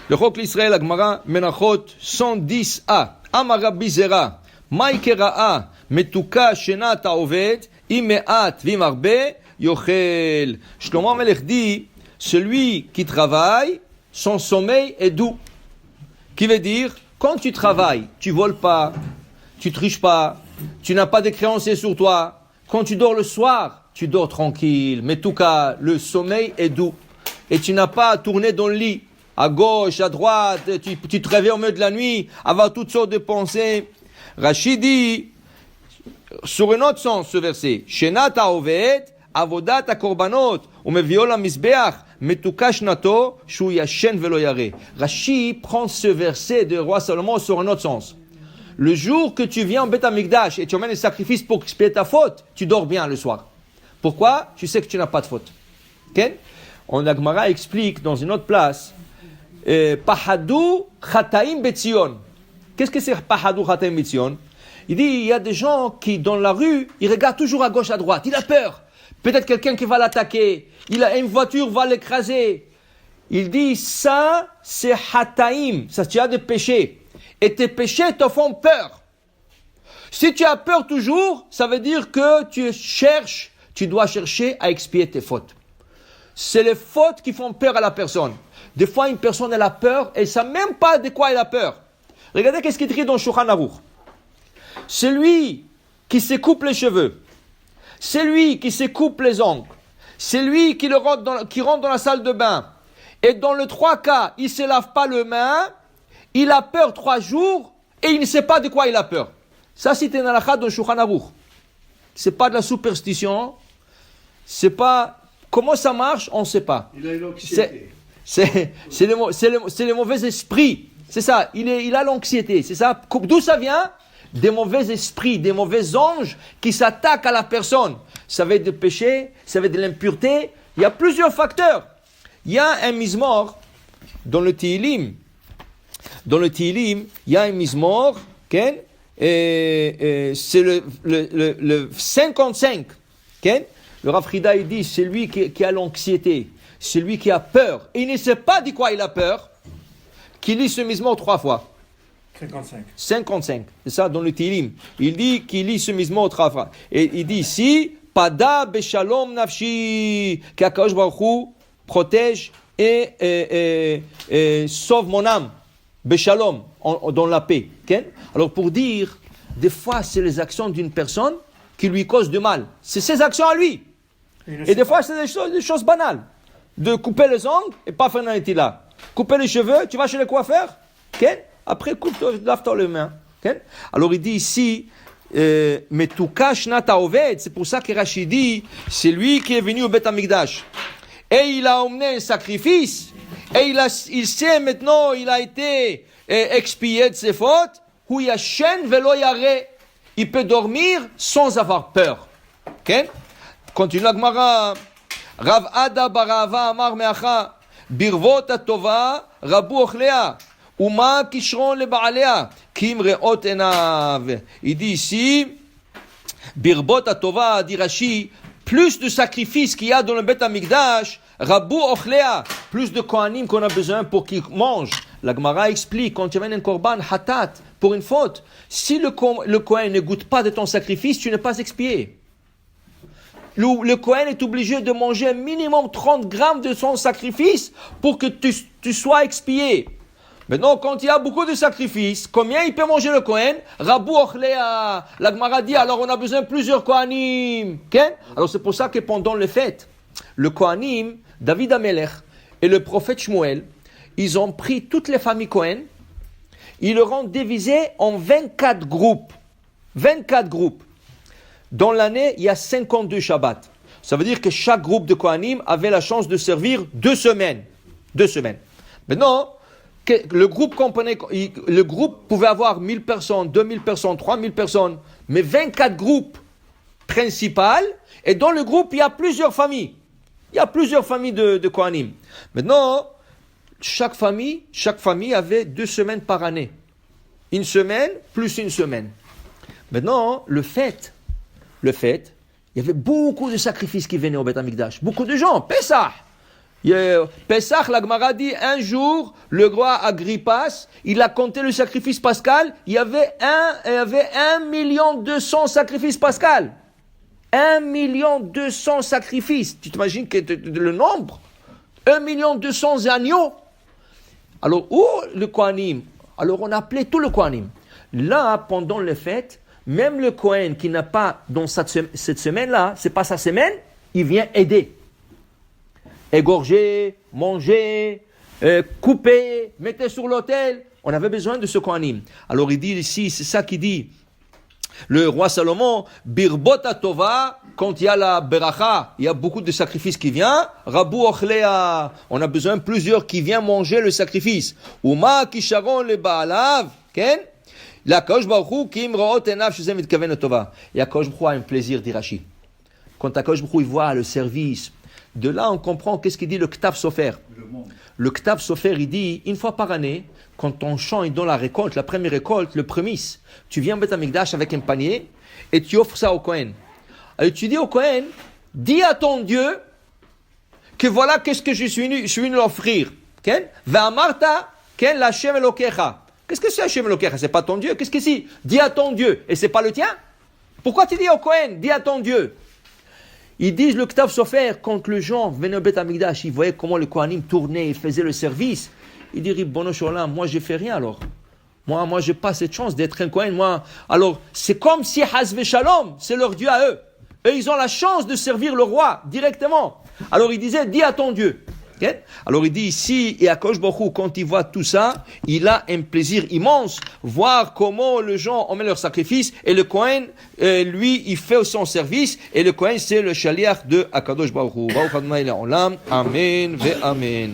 Le Chok l'Israël, Agmara, Menachot 110a. Amar Rabbi Zera, Maïke Ra'a, Metuka Shenat Haoved, Imeat Vimarbe, Yochel. Shlomo HaMelech dit, celui qui travaille, son sommeil est doux. Qui veut dire, quand tu travailles, tu voles pas, tu triches pas, tu n'as pas de créanciers sur toi. Quand tu dors le soir, tu dors tranquille. Mais en tout cas, le sommeil est doux. Et tu n'as pas à tourner dans le lit, à gauche, à droite, tu te réveilles au milieu de la nuit, avoir toutes sortes de pensées. Rachid dit, sur un autre sens, ce verset, Shenat haoved, avodat hakorbanot, umevio lamizbeach, metuka shnato, shu yashen velo yare. Rachid prend ce verset de roi Salomon sur un autre sens. Le jour que tu viens en Beth Amikdash et tu emmènes les sacrifices pour expier ta faute, tu dors bien le soir. Pourquoi? Tu sais que tu n'as pas de faute. Okay? La Gemara explique dans une autre place, Pahadou Chataim Betzion. Qu'est-ce que c'est Pahadou Chataim Betzion? Il dit, il y a des gens qui, dans la rue, ils regardent toujours à gauche, à droite. Il a peur. Peut-être quelqu'un qui va l'attaquer. Une voiture va l'écraser. Il dit, ça, c'est Chataim. Ça, tu as des péchés. Et tes péchés te font peur. Si tu as peur toujours, ça veut dire que tu dois chercher à expier tes fautes. C'est les fautes qui font peur à la personne. Des fois, une personne, elle a peur et elle ne sait même pas de quoi elle a peur. Regardez qu'est-ce qui est écrit dans Shulchan Aruch. Celui qui se coupe les cheveux, celui qui se coupe les ongles, celui qui rentre dans la salle de bain, et dans les 3 cas, il ne se lave pas les mains, il a peur 3 jours et il ne sait pas de quoi il a peur. Ça, c'est un halakha dans Shulchan Aruch. C'est pas de la superstition. C'est pas... Comment ça marche, on ne sait pas. Il a une anxiété. C'est les mauvais esprits. C'est ça, il a l'anxiété. C'est ça. D'où ça vient? Des mauvais esprits, des mauvais anges qui s'attaquent à la personne. Ça va être de péché, ça va être de l'impureté. Il y a plusieurs facteurs. Il y a un mizmor dans le Tehillim. Dans le Tehillim, il y a un mizmor, okay? C'est le 55. Okay? Le Rav Frida, il dit, c'est lui qui a l'anxiété, c'est lui qui a peur. Et il ne sait pas de quoi il a peur, qu'il lit ce mizmor 3 fois. 55. C'est ça, dans le Tehillim. Il dit qu'il lit ce mizmor 3 fois. Et il dit ici, Pada beshalom nafshi, qu'Akadosh Baruch Hu protège et sauve mon âme. Beshalom, dans la paix. Okay? Alors pour dire, des fois c'est les actions d'une personne qui lui causent du mal. C'est ses actions à lui. Et des fois c'est des choses banales. De couper les ongles et pas faire un là. Couper les cheveux, tu vas chez le coiffeur. Okay? Après lave-toi les mains. Okay? Alors il dit ici, Metuka Shnat Haoved, c'est pour ça que Rachid dit, c'est lui qui est venu au Beth Amikdash. Et il a emmené un sacrifice. Et il sait maintenant, il a été expié de ses fautes. Hu yashen velo yare. Il peut dormir sans avoir peur. Ok? Continue la Gemara. Rav Ada barava amar meacha. Birvot atova rabu ochlea. Uma kishron le baalea. Kim reot enav. Il dit ici, Birbot atova, dit Rashi, plus de sacrifices qu'il y a dans le Beth Amikdash, Rabu Ochlea, plus de Kohanim qu'on a besoin pour qu'ils mangent. La Gemara explique, quand tu amènes un korban, hatat, pour une faute, si le Kohen ne goûte pas de ton sacrifice, tu n'es pas expié. Le Kohen est obligé de manger un minimum 30 grammes de son sacrifice pour que tu sois expié. Maintenant, quand il y a beaucoup de sacrifices, combien il peut manger le Kohen? Rabu Ochlea. La Gemara dit, alors on a besoin de plusieurs Kohanim. Okay? Alors c'est pour ça que pendant les fêtes, le Kohanim, David Amelech et le prophète Shmuel, ils ont pris toutes les familles Kohen, ils leur ont divisé en 24 groupes. 24 groupes. Dans l'année, il y a 52 Shabbats. Ça veut dire que chaque groupe de Kohanim avait la chance de servir 2 semaines. 2 semaines. Maintenant, le groupe pouvait avoir 1000 personnes, 2000 personnes, 3000 personnes, mais 24 groupes principaux, et dans le groupe, il y a plusieurs familles. Il y a plusieurs familles de Kohanim. Maintenant, chaque famille avait 2 semaines par année. Une semaine plus une semaine. Maintenant, le fait, il y avait beaucoup de sacrifices qui venaient au Beth Amikdash. Beaucoup de gens, Pessah. Pesach, la Gemara dit, un jour, le roi Agrippas, il a compté le sacrifice pascal, il y avait 1,2 million sacrifices pascal. 1,2 million sacrifices. Tu t'imagines le nombre? 1,2 million agneaux. Alors, où le Kohanim? Alors, on appelait tout le Kohanim. Là, pendant les fêtes, même le Kohen qui n'a pas, dans cette semaine-là, c'est pas sa semaine, il vient aider. Égorger, manger, couper, mettre sur l'autel. On avait besoin de ce Kohanim. Alors, il dit ici, c'est ça qu'il dit. Le roi Salomon, Birbota Tova, quand il y a la beracha, il y a beaucoup de sacrifices qui viennent. Rabu Ochlea, on a besoin de plusieurs qui viennent manger le sacrifice. Uma Kisharon le Baalav, ken? La Kosh Baruch Kim Root Enav Shuzem Mitkaven Tova. Et Kosh Baruch a un plaisir d'Irachi. Quand Kosh Baruch il voit le service, de là on comprend qu'est-ce qu'il dit le Ktav Sofer. Le Ktav Sofer, il dit, une fois par année, quand ton champ est dans la récolte, la première récolte, le prémisse, tu viens au Beth Amikdash avec un panier et tu offres ça au Kohen. Et tu dis au Kohen, dis à ton Dieu que voilà qu'est-ce que je suis venu l'offrir. Ve'amarta, ken l'Hashem Elokecha. Qu'est-ce que c'est Hashem Elokecha? C'est pas ton Dieu. Qu'est-ce que c'est? Dis à ton Dieu. Et c'est pas le tien? Pourquoi tu dis au Kohen, dis à ton Dieu? Ils disent le Ktav Sofer, quand les gens venaient au Beth Amikdash, ils voyaient comment le Kohanim tournait, il faisait le service. Ils diraient, Bono Sholam, moi je fais rien alors. Moi j'ai pas cette chance d'être un Kohen. Alors c'est comme si Hazve Shalom, c'est leur Dieu à eux. Et ils ont la chance de servir le roi directement. Alors il disait, dis à ton Dieu. Okay? Alors il dit ici, et à Kosh Baruch, quand il voit tout ça, il a un plaisir immense, voir comment les gens ont mis leur sacrifice, et le Kohen, lui, il fait son service, et le Kohen, c'est le Shaliach de Akadosh Baruch Hu. Baruch Adonai Le'olam. Amen ve Amen.